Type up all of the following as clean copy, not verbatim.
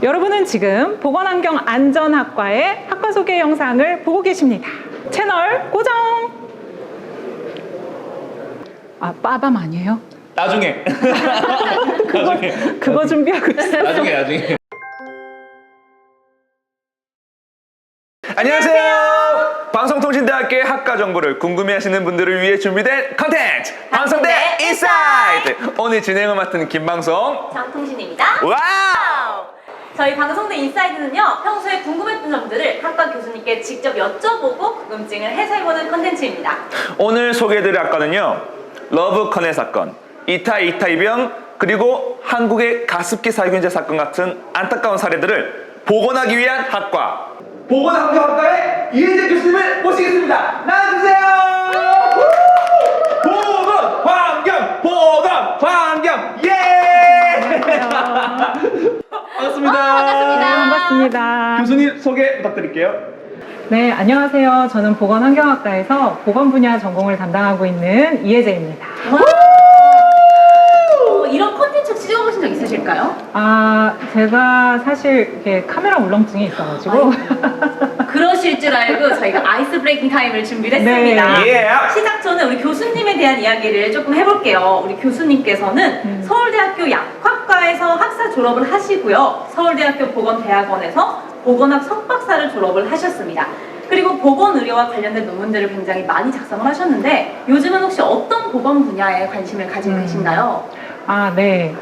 여러분은 지금 보건환경안전학과의 학과 소개 영상을 보고 계십니다. 채널 고정! 빠밤 아니에요? 나중에. 그거 준비하고 있어요. 나중에. 안녕하세요. 방송통신대학교의 학과 정보를 궁금해하시는 분들을 위해 준비된 컨텐츠 방송대 인사이트. 오늘 진행을 맡은 김방송 장통신입니다. 와우. 저희 방송대 인사이드는요, 평소에 궁금했던 점들을 학과 교수님께 직접 여쭤보고 궁금증을 해소해보는 컨텐츠입니다. 오늘 소개해드릴 학과는요, 러브커네 사건, 이타이병, 그리고 한국의 가습기 살균제 사건 같은 안타까운 사례들을 복원하기 위한 학과, 보건환경학과의 이혜재 교수님을 모시겠습니다. 나와주세요. 보건환경 예. 반갑습니다. 반갑습니다. 교수님 소개 부탁드릴게요. 네, 안녕하세요. 저는 보건환경학과에서 보건 분야 전공을 담당하고 있는 이혜재입니다. 이런 컨텐츠 찍어보신 적 있으실까요? 제가 사실 이렇게 카메라 울렁증이 있어가지고 그러실 줄 알고 저희가 아이스 브레이킹 타임을 준비를 했습니다. 네. 시작 전에 우리 교수님에 대한 이야기를 조금 해볼게요. 우리 교수님께서는 서울대학교 약학과에서 학사 졸업을 하시고요. 서울대학교 보건대학원에서 보건학 석박사를 졸업을 하셨습니다. 그리고 보건의료와 관련된 논문들을 굉장히 많이 작성을 하셨는데 요즘은 혹시 어떤 보건 분야에 관심을 가지고 계신가요? 네.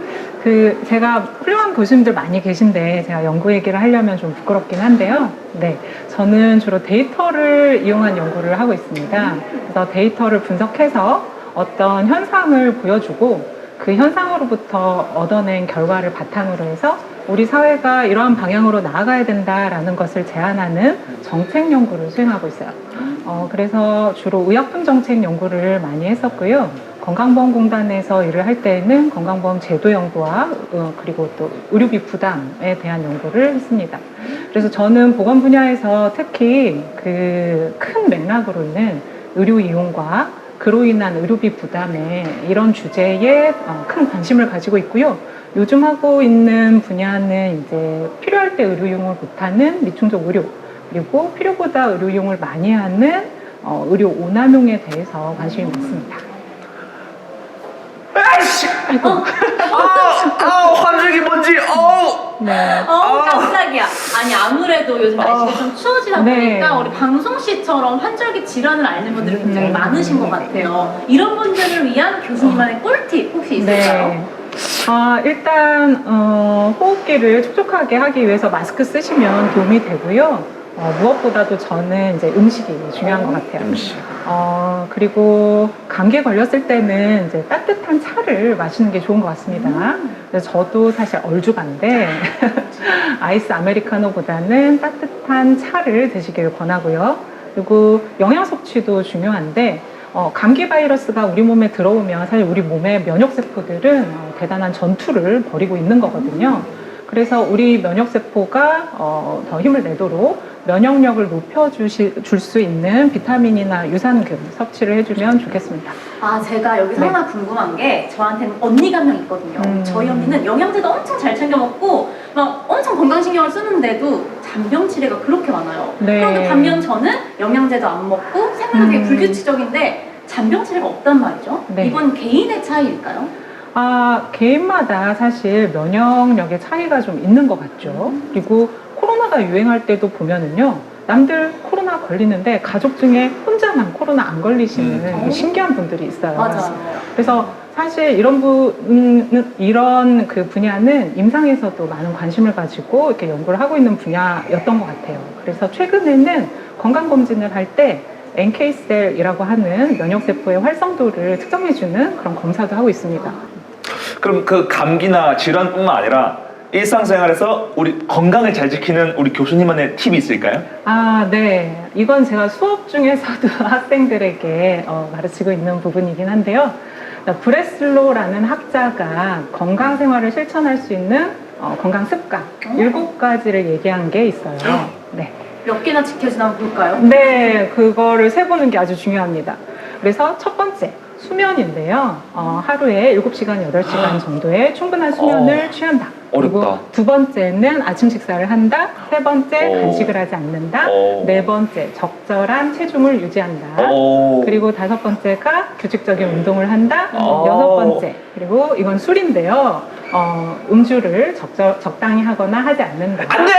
제가 훌륭한 교수님들 많이 계신데 제가 연구 얘기를 하려면 좀 부끄럽긴 한데요. 네. 저는 주로 데이터를 이용한 연구를 하고 있습니다. 그래서 데이터를 분석해서 어떤 현상을 보여주고 그 현상으로부터 얻어낸 결과를 바탕으로 해서 우리 사회가 이러한 방향으로 나아가야 된다라는 것을 제안하는 정책 연구를 수행하고 있어요. 그래서 주로 의약품 정책 연구를 많이 했었고요. 건강보험공단에서 일을 할 때에는 건강보험 제도 연구와 그리고 또 의료비 부담에 대한 연구를 했습니다. 그래서 저는 보건 분야에서 특히 그 큰 맥락으로 있는 의료 이용과 그로 인한 의료비 부담에 이런 주제에 큰 관심을 가지고 있고요. 요즘 하고 있는 분야는 이제 필요할 때 의료 이용을 못하는 미충족 의료, 그리고 필요보다 의료 이용을 많이 하는 의료 오남용에 대해서 관심이 많습니다. 아이씨! 환절기 뭔지, 네. 깜짝이야. 아니, 아무래도 요즘 날씨가 좀 추워지다 네. 보니까 우리 방송씨처럼 환절기 질환을 앓는 분들이 굉장히 많으신 것 같아요. 이런 분들을 위한 교수님만의 꿀팁 혹시 있을까요? 네. 일단 호흡기를 촉촉하게 하기 위해서 마스크 쓰시면 도움이 되고요. 무엇보다도 저는 이제 음식이 중요한 것 같아요. 그리고 감기에 걸렸을 때는 이제 따뜻한 차를 마시는 게 좋은 것 같습니다. 그래서 저도 사실 얼죽한데 아이스 아메리카노보다는 따뜻한 차를 드시길 권하고요. 그리고 영양 섭취도 중요한데 감기 바이러스가 우리 몸에 들어오면 사실 우리 몸의 면역세포들은 대단한 전투를 벌이고 있는 거거든요. 그래서 우리 면역세포가 더 힘을 내도록 면역력을 높여줄 수 있는 비타민이나 유산균 섭취를 해주면 좋겠습니다. 제가 여기서 하나 궁금한 게 저한테는 언니가 한 명 있거든요. 저희 언니는 영양제도 엄청 잘 챙겨 먹고 막 엄청 건강신경을 쓰는데도 잔병 치레가 그렇게 많아요. 네. 그런데 반면 저는 영양제도 안 먹고 생활이 되게 불규칙적인데 잔병 치레가 없단 말이죠. 네. 이건 개인의 차이일까요? 개인마다 사실 면역력의 차이가 좀 있는 것 같죠. 그리고 코로나가 유행할 때도 보면은요, 남들 코로나 걸리는데 가족 중에 혼자만 코로나 안 걸리시는 신기한 분들이 있어요. 맞아요. 그래서 사실 이런 그 분야는 임상에서도 많은 관심을 가지고 이렇게 연구를 하고 있는 분야였던 것 같아요. 그래서 최근에는 건강검진을 할 때 NK셀이라고 하는 면역세포의 활성도를 측정해주는 그런 검사도 하고 있습니다. 그럼 그 감기나 질환뿐만 아니라 일상생활에서 우리 건강을 잘 지키는 우리 교수님만의 팁이 있을까요? 네. 이건 제가 수업 중에서도 학생들에게 가르치고 있는 부분이긴 한데요. 브레슬로라는 학자가 건강생활을 실천할 수 있는 건강 습관 7가지를 얘기한 게 있어요. 네. 몇 개나 지켜지나 한번 볼까요? 네, 그거를 세보는 게 아주 중요합니다. 그래서 첫 번째, 수면인데요. 하루에 7시간, 8시간 정도의 충분한 수면을 취한다. 어렵다. 그리고 두 번째는 아침 식사를 한다. 세 번째 오. 간식을 하지 않는다. 오. 네 번째 적절한 체중을 유지한다. 오. 그리고 다섯 번째가 규칙적인 운동을 한다. 오. 여섯 번째, 그리고 이건 술인데요. 음주를 적당히 하거나 하지 않는다. 안 돼!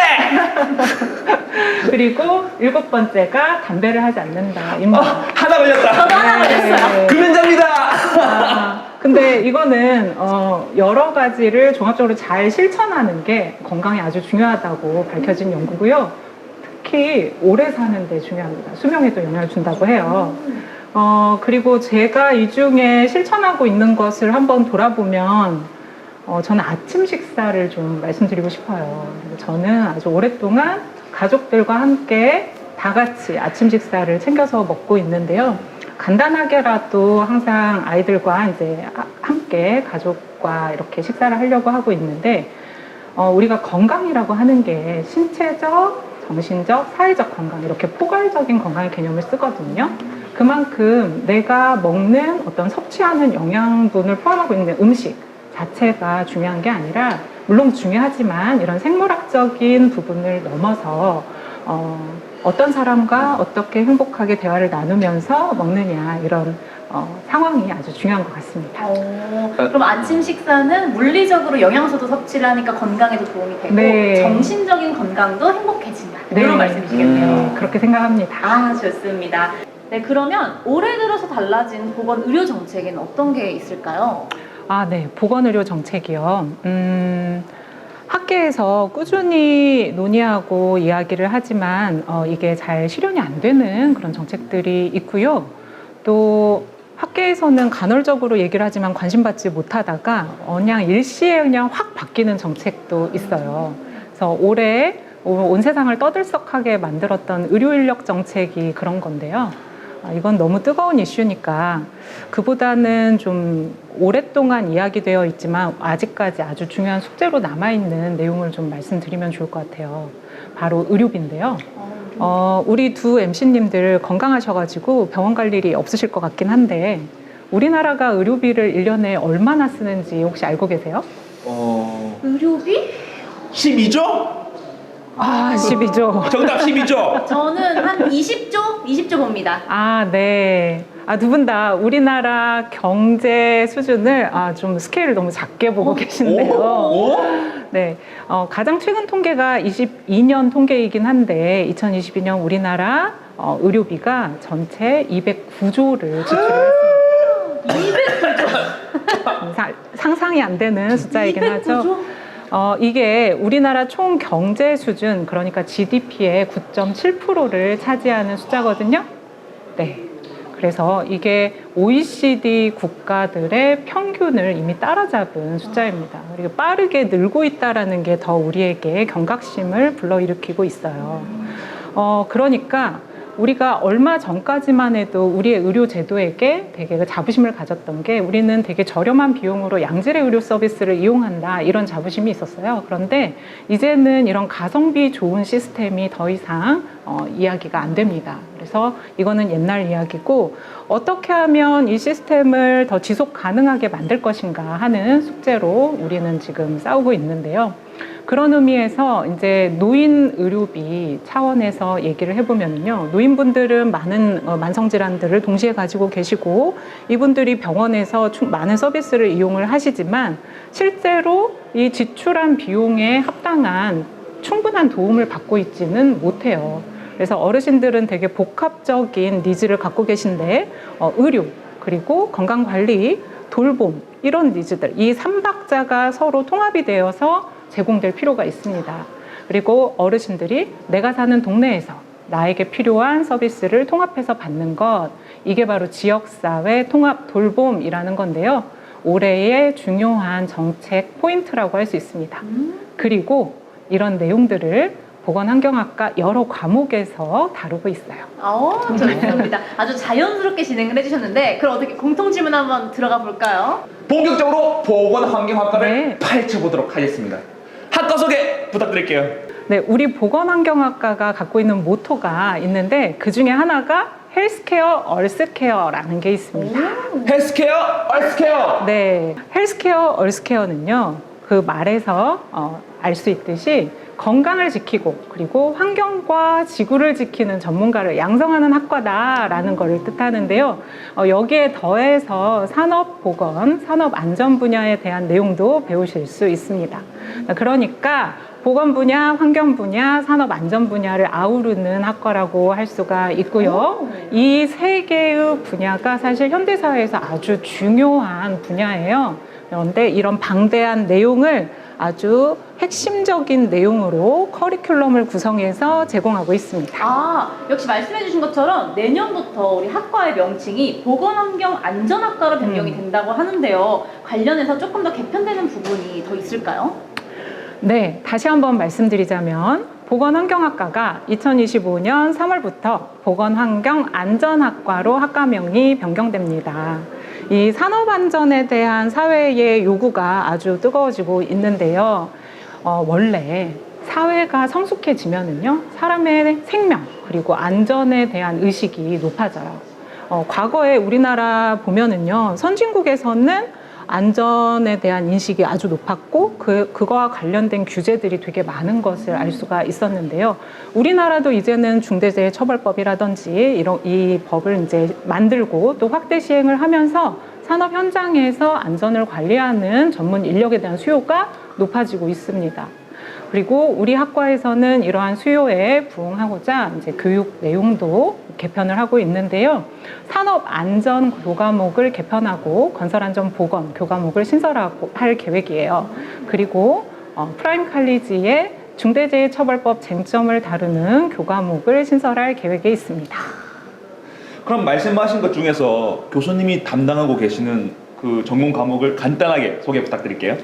그리고 일곱 번째가 담배를 하지 않는다. 하나 걸렸다. 저도 하나 걸렸어요. 금연자입니다. 근데 이거는 여러 가지를 종합적으로 잘 실천하는 게 건강에 아주 중요하다고 밝혀진 연구고요. 특히 오래 사는 데 중요합니다. 수명에도 영향을 준다고 해요. 그리고 제가 이 중에 실천하고 있는 것을 한번 돌아보면 저는 아침 식사를 좀 말씀드리고 싶어요. 저는 아주 오랫동안 가족들과 함께 다 같이 아침 식사를 챙겨서 먹고 있는데요. 간단하게라도 항상 아이들과 이제 함께 가족과 이렇게 식사를 하려고 하고 있는데, 우리가 건강이라고 하는 게 신체적, 정신적, 사회적 건강, 이렇게 포괄적인 건강의 개념을 쓰거든요. 그만큼 내가 먹는 어떤 섭취하는 영양분을 포함하고 있는 음식 자체가 중요한 게 아니라, 물론 중요하지만 이런 생물학적인 부분을 넘어서 어떤 사람과 어떻게 행복하게 대화를 나누면서 먹느냐, 이런 상황이 아주 중요한 것 같습니다. 그럼 아침 식사는 물리적으로 영양소도 섭취를 하니까 건강에도 도움이 되고 네. 정신적인 건강도 행복해진다. 네. 이런 말씀이시겠네요. 그렇게 생각합니다. 아, 좋습니다. 네, 그러면 올해 들어서 달라진 보건 의료 정책에는 어떤 게 있을까요? 네. 보건의료 정책이요. 학계에서 꾸준히 논의하고 이야기를 하지만 이게 잘 실현이 안 되는 그런 정책들이 있고요. 또 학계에서는 간헐적으로 얘기를 하지만 관심받지 못하다가 그냥 일시에 그냥 확 바뀌는 정책도 있어요. 그래서 올해 온 세상을 떠들썩하게 만들었던 의료인력 정책이 그런 건데요. 이건 너무 뜨거운 이슈니까 그보다는 좀 오랫동안 이야기되어 있지만 아직까지 아주 중요한 숙제로 남아있는 내용을 좀 말씀드리면 좋을 것 같아요. 바로 의료비인데요. 우리 두 MC님들 건강하셔가지고 병원 갈 일이 없으실 것 같긴 한데, 우리나라가 의료비를 1년에 얼마나 쓰는지 혹시 알고 계세요? 의료비? 12조? 12조. 정답 12조. 저는 한 20조 봅니다. 네. 두 분 다 우리나라 경제 수준을 좀 스케일을 너무 작게 보고 계신데요. 네. 가장 최근 통계가 22년 통계이긴 한데 2022년 우리나라 의료비가 전체 209조를 지출했습니다. 209조? 상상이 안 되는 숫자이긴 하죠. 이게 우리나라 총 경제 수준, 그러니까 GDP의 9.7%를 차지하는 숫자거든요. 네. 그래서 이게 OECD 국가들의 평균을 이미 따라잡은 숫자입니다. 그리고 빠르게 늘고 있다는 게 더 우리에게 경각심을 불러일으키고 있어요. 그러니까 우리가 얼마 전까지만 해도 우리의 의료 제도에게 되게 그 자부심을 가졌던 게, 우리는 되게 저렴한 비용으로 양질의 의료 서비스를 이용한다, 이런 자부심이 있었어요. 그런데 이제는 이런 가성비 좋은 시스템이 더 이상 이야기가 안 됩니다. 그래서 이거는 옛날 이야기고, 어떻게 하면 이 시스템을 더 지속 가능하게 만들 것인가 하는 숙제로 우리는 지금 싸우고 있는데요. 그런 의미에서 이제 노인 의료비 차원에서 얘기를 해보면요, 노인분들은 많은 만성질환들을 동시에 가지고 계시고, 이분들이 병원에서 많은 서비스를 이용을 하시지만 실제로 이 지출한 비용에 합당한 충분한 도움을 받고 있지는 못해요. 그래서 어르신들은 되게 복합적인 니즈를 갖고 계신데, 의료, 그리고 건강관리, 돌봄, 이런 니즈들, 이 3박자가 서로 통합이 되어서 제공될 필요가 있습니다. 그리고 어르신들이 내가 사는 동네에서 나에게 필요한 서비스를 통합해서 받는 것, 이게 바로 지역사회 통합 돌봄이라는 건데요. 올해의 중요한 정책 포인트라고 할 수 있습니다. 그리고 이런 내용들을 보건환경학과 여러 과목에서 다루고 있어요. 좋습니다. 아주 자연스럽게 진행을 해주셨는데, 그럼 어떻게 공통 질문 한번 들어가 볼까요? 본격적으로 보건환경학과를 네. 파헤쳐보도록 하겠습니다. 학과 소개 부탁드릴게요. 네, 우리 보건환경학과가 갖고 있는 모토가 있는데, 그 중에 하나가 헬스케어, 얼스케어라는 게 있습니다. 헬스케어, 얼스케어. 네, 헬스케어, 얼스케어는요, 그 말에서 알 수 있듯이 건강을 지키고 그리고 환경과 지구를 지키는 전문가를 양성하는 학과다라는 것을 뜻하는데요. 여기에 더해서 산업보건, 산업안전 분야에 대한 내용도 배우실 수 있습니다. 그러니까 보건 분야, 환경 분야, 산업안전 분야를 아우르는 학과라고 할 수가 있고요. 이 세 개의 분야가 사실 현대사회에서 아주 중요한 분야예요. 그런데 이런 방대한 내용을 아주 핵심적인 내용으로 커리큘럼을 구성해서 제공하고 있습니다. 아, 역시 말씀해주신 것처럼 내년부터 우리 학과의 명칭이 보건환경안전학과로 변경이 된다고 하는데요. 관련해서 조금 더 개편되는 부분이 더 있을까요? 네, 다시 한번 말씀드리자면 보건환경학과가 2025년 3월부터 보건환경안전학과로 학과명이 변경됩니다. 이 산업안전에 대한 사회의 요구가 아주 뜨거워지고 있는데요. 원래 사회가 성숙해지면은요, 사람의 생명 그리고 안전에 대한 의식이 높아져요. 과거에 우리나라 보면은요, 선진국에서는 안전에 대한 인식이 아주 높았고 그거와 관련된 규제들이 되게 많은 것을 알 수가 있었는데요. 우리나라도 이제는 중대재해처벌법이라든지 이 법을 이제 만들고 또 확대 시행을 하면서 산업 현장에서 안전을 관리하는 전문 인력에 대한 수요가 높아지고 있습니다. 그리고 우리 학과에서는 이러한 수요에 부응하고자 이제 교육 내용도 개편을 하고 있는데요. 산업안전 교과목을 개편하고 건설안전보건 교과목을 신설하고 할 계획이에요. 그리고 프라임 칼리지에 중대재해처벌법 쟁점을 다루는 교과목을 신설할 계획에 있습니다. 그럼 말씀하신 것 중에서 교수님이 담당하고 계시는 그 전문 과목을 간단하게 소개 부탁드릴게요.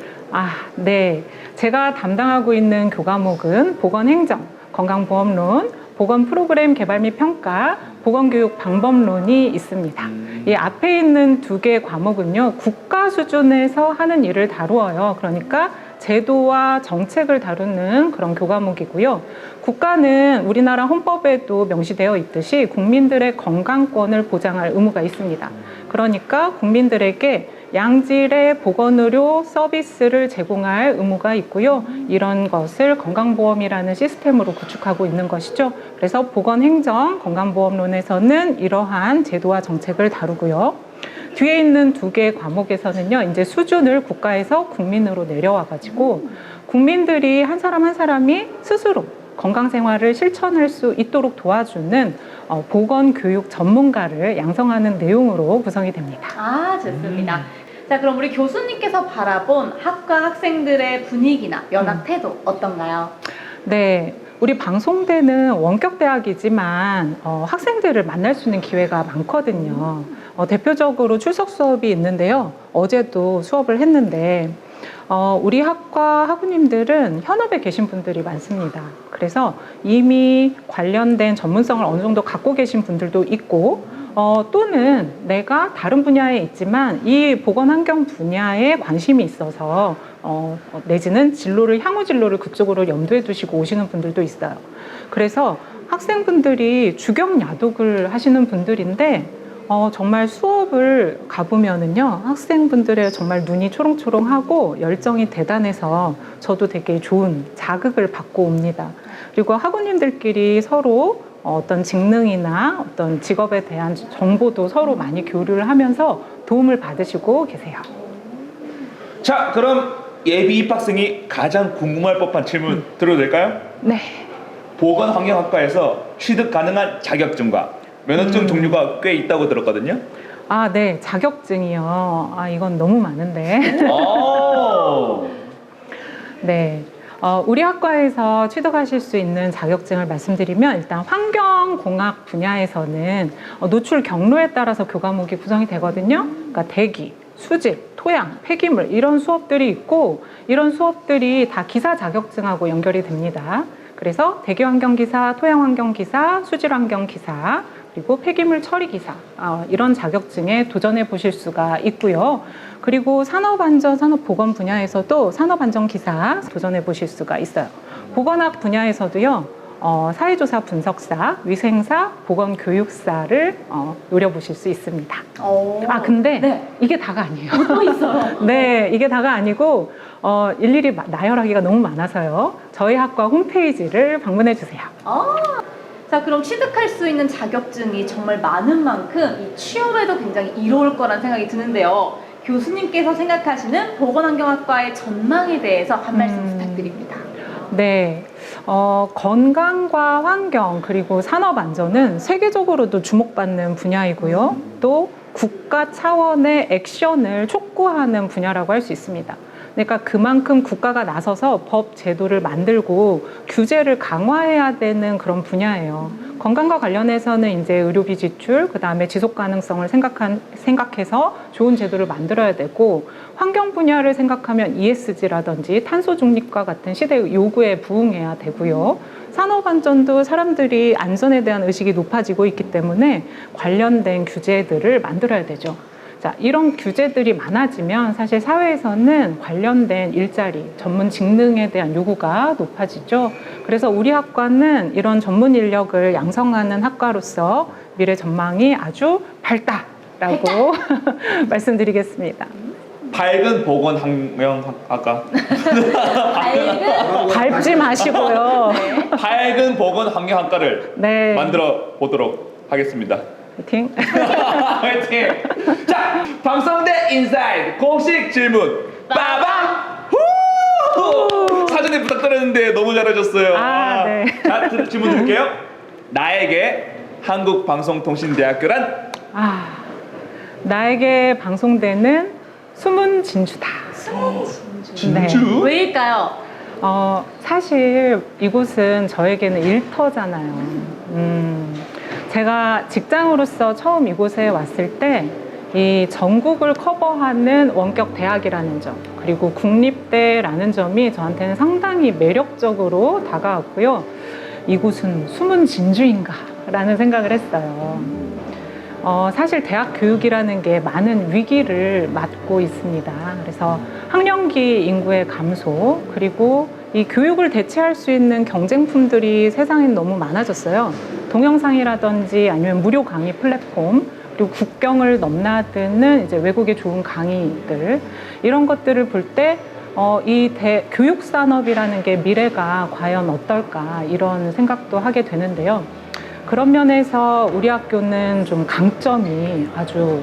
네. 제가 담당하고 있는 교과목은 보건행정, 건강보험론, 보건프로그램 개발 및 평가, 보건교육 방법론이 있습니다. 이 앞에 있는 두 개의 과목은요, 국가 수준에서 하는 일을 다루어요. 그러니까 제도와 정책을 다루는 그런 교과목이고요. 국가는 우리나라 헌법에도 명시되어 있듯이 국민들의 건강권을 보장할 의무가 있습니다. 그러니까 국민들에게 양질의 보건의료 서비스를 제공할 의무가 있고요. 이런 것을 건강보험이라는 시스템으로 구축하고 있는 것이죠. 그래서 보건행정, 건강보험론에서는 이러한 제도와 정책을 다루고요. 뒤에 있는 두 개의 과목에서는요, 이제 수준을 국가에서 국민으로 내려와가지고 국민들이 한 사람 한 사람이 스스로 건강생활을 실천할 수 있도록 도와주는 보건교육 전문가를 양성하는 내용으로 구성이 됩니다. 좋습니다. 자, 그럼 우리 교수님께서 바라본 학과 학생들의 분위기나 연학 태도 어떤가요? 네. 우리 방송대는 원격대학이지만 학생들을 만날 수 있는 기회가 많거든요. 대표적으로 출석 수업이 있는데요. 어제도 수업을 했는데 우리 학과 학우님들은 현업에 계신 분들이 많습니다. 그래서 이미 관련된 전문성을 어느 정도 갖고 계신 분들도 있고 또는 내가 다른 분야에 있지만 이 보건환경 분야에 관심이 있어서 내지는 향후 진로를 그쪽으로 염두에 두시고 오시는 분들도 있어요. 그래서 학생분들이 주경야독을 하시는 분들인데 정말 수업을 가보면은요, 학생분들의 정말 눈이 초롱초롱하고 열정이 대단해서 저도 되게 좋은 자극을 받고 옵니다. 그리고 학우님들끼리 서로 어떤 직능이나 어떤 직업에 대한 정보도 서로 많이 교류를 하면서 도움을 받으시고 계세요. 자, 그럼 예비 입학생이 가장 궁금할 법한 질문 드려도 될까요? 네. 보건환경학과에서 취득 가능한 자격증과 면허증 종류가 꽤 있다고 들었거든요. 네. 자격증이요. 이건 너무 많은데. 네. 우리 학과에서 취득하실 수 있는 자격증을 말씀드리면 일단 환경공학 분야에서는 노출 경로에 따라서 교과목이 구성이 되거든요. 그러니까 대기, 수질, 토양, 폐기물 이런 수업들이 있고 이런 수업들이 다 기사 자격증하고 연결이 됩니다. 그래서 대기환경기사, 토양환경기사, 수질환경기사 그리고 폐기물 처리기사 이런 자격증에 도전해 보실 수가 있고요. 그리고 산업안전, 산업보건 분야에서도 산업안전기사 도전해 보실 수가 있어요. 보건학 분야에서도요. 사회조사 분석사, 위생사, 보건교육사를 노려보실 수 있습니다. 근데 네. 이게 다가 아니에요. 또 있어요. 네, 이게 다가 아니고 일일이 나열하기가 너무 많아서요. 저희 학과 홈페이지를 방문해 주세요. 자, 그럼 취득할 수 있는 자격증이 정말 많은 만큼 이 취업에도 굉장히 이로울 거란 생각이 드는데요. 교수님께서 생각하시는 보건환경학과의 전망에 대해서 한 말씀 부탁드립니다. 네. 건강과 환경 그리고 산업 안전은 세계적으로도 주목받는 분야이고요. 또 국가 차원의 액션을 촉구하는 분야라고 할 수 있습니다. 그러니까 그만큼 국가가 나서서 법 제도를 만들고 규제를 강화해야 되는 그런 분야예요. 건강과 관련해서는 이제 의료비 지출, 그 다음에 지속 가능성을 생각해서 좋은 제도를 만들어야 되고, 환경 분야를 생각하면 ESG라든지 탄소 중립과 같은 시대의 요구에 부응해야 되고요. 산업 안전도 사람들이 안전에 대한 의식이 높아지고 있기 때문에 관련된 규제들을 만들어야 되죠. 자, 이런 규제들이 많아지면 사실 사회에서는 관련된 일자리, 전문 직능에 대한 요구가 높아지죠. 그래서 우리 학과는 이런 전문 인력을 양성하는 학과로서 미래 전망이 아주 밝다라고 말씀드리겠습니다. 밝은 보건환경학과. 밟지 마시고요. 네. 밝은 보건환경학과를 네. 만들어 보도록 하겠습니다. 화이팅! 화이팅! 자, 방송대 인사이드 공식 질문 빠밤! 후! 사전에 부탁드렸는데 너무 잘해줬어요. 네. 자, 질문 드릴게요. 나에게 한국방송통신대학교란? 나에게 방송대는 숨은 진주다. 진주? 왜일까요? 사실 이곳은 저에게는 일터잖아요. 제가 직장으로서 처음 이곳에 왔을 때 이 전국을 커버하는 원격 대학이라는 점, 그리고 국립대라는 점이 저한테는 상당히 매력적으로 다가왔고요. 이곳은 숨은 진주인가? 라는 생각을 했어요. 사실 대학 교육이라는 게 많은 위기를 맞고 있습니다. 그래서 학령기 인구의 감소, 그리고 이 교육을 대체할 수 있는 경쟁품들이 세상에 너무 많아졌어요. 동영상이라든지 아니면 무료 강의 플랫폼, 그리고 국경을 넘나드는 이제 외국의 좋은 강의들, 이런 것들을 볼 때 이 교육 산업이라는 게 미래가 과연 어떨까, 이런 생각도 하게 되는데요. 그런 면에서 우리 학교는 좀 강점이 아주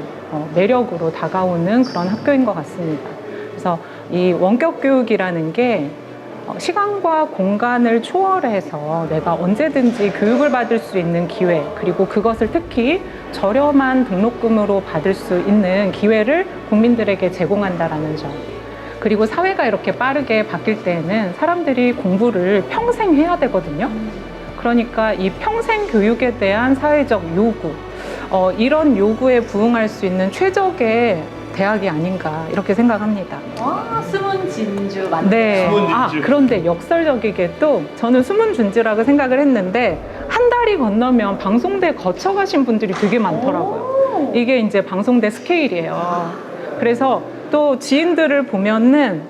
매력으로 다가오는 그런 학교인 것 같습니다. 그래서 이 원격 교육이라는 게 시간과 공간을 초월해서 내가 언제든지 교육을 받을 수 있는 기회, 그리고 그것을 특히 저렴한 등록금으로 받을 수 있는 기회를 국민들에게 제공한다라는 점. 그리고 사회가 이렇게 빠르게 바뀔 때에는 사람들이 공부를 평생 해야 되거든요. 그러니까 이 평생 교육에 대한 사회적 요구, 이런 요구에 부응할 수 있는 최적의 대학이 아닌가, 이렇게 생각합니다. 와, 숨은 진주 맞네요. 네. 숨은 진주. 그런데 역설적이게도 저는 숨은 진주라고 생각을 했는데 한 달이 건너면 방송대 거쳐가신 분들이 되게 많더라고요. 이게 이제 방송대 스케일이에요. 그래서 또 지인들을 보면은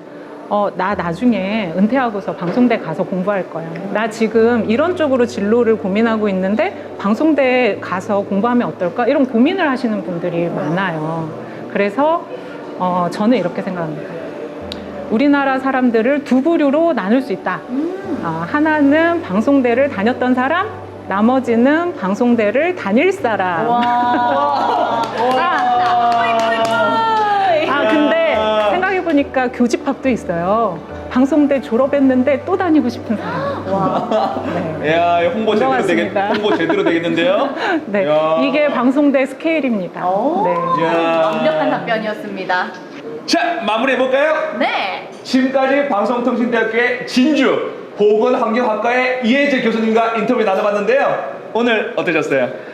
나 나중에 은퇴하고서 방송대 가서 공부할 거야. 나 지금 이런 쪽으로 진로를 고민하고 있는데 방송대에 가서 공부하면 어떨까? 이런 고민을 하시는 분들이 많아요. 그래서 저는 이렇게 생각합니다. 우리나라 사람들을 두 부류로 나눌 수 있다. 하나는 방송대를 다녔던 사람, 나머지는 방송대를 다닐 사람. 와. 근데 생각해보니까 교집합도 있어요. 방송대 졸업했는데 또 다니고 싶은 사람. 와. 네. 야, 홍보 제대로 되겠는데요? 네. 야. 이게 방송대 스케일입니다. 네. 완벽한 답변이었습니다. 자, 마무리해볼까요? 네. 지금까지 방송통신대학교의 진주 보건환경학과의 이혜재 교수님과 인터뷰 나눠봤는데요. 오늘 어떠셨어요?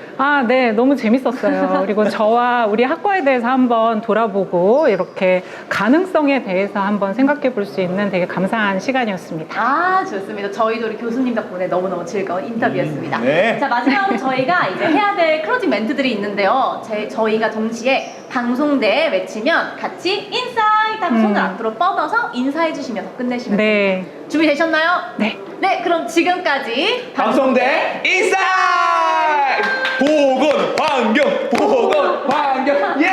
네, 너무 재밌었어요. 그리고 저와 우리 학과에 대해서 한번 돌아보고 이렇게 가능성에 대해서 한번 생각해 볼 수 있는 되게 감사한 시간이었습니다. 좋습니다. 저희도 우리 교수님 덕분에 너무너무 즐거운 인터뷰였습니다. 네. 자, 마지막으로 저희가 이제 해야 될 클로징 멘트들이 있는데요. 저희가 동시에 방송대 외치면 같이 인사이드 하고 손을 앞으로 뻗어서 인사해 주시면서 끝내시면 됩니다. 네. 준비되셨나요? 네. 네, 그럼 지금까지 방송대 인사이드! 보건환경! 예!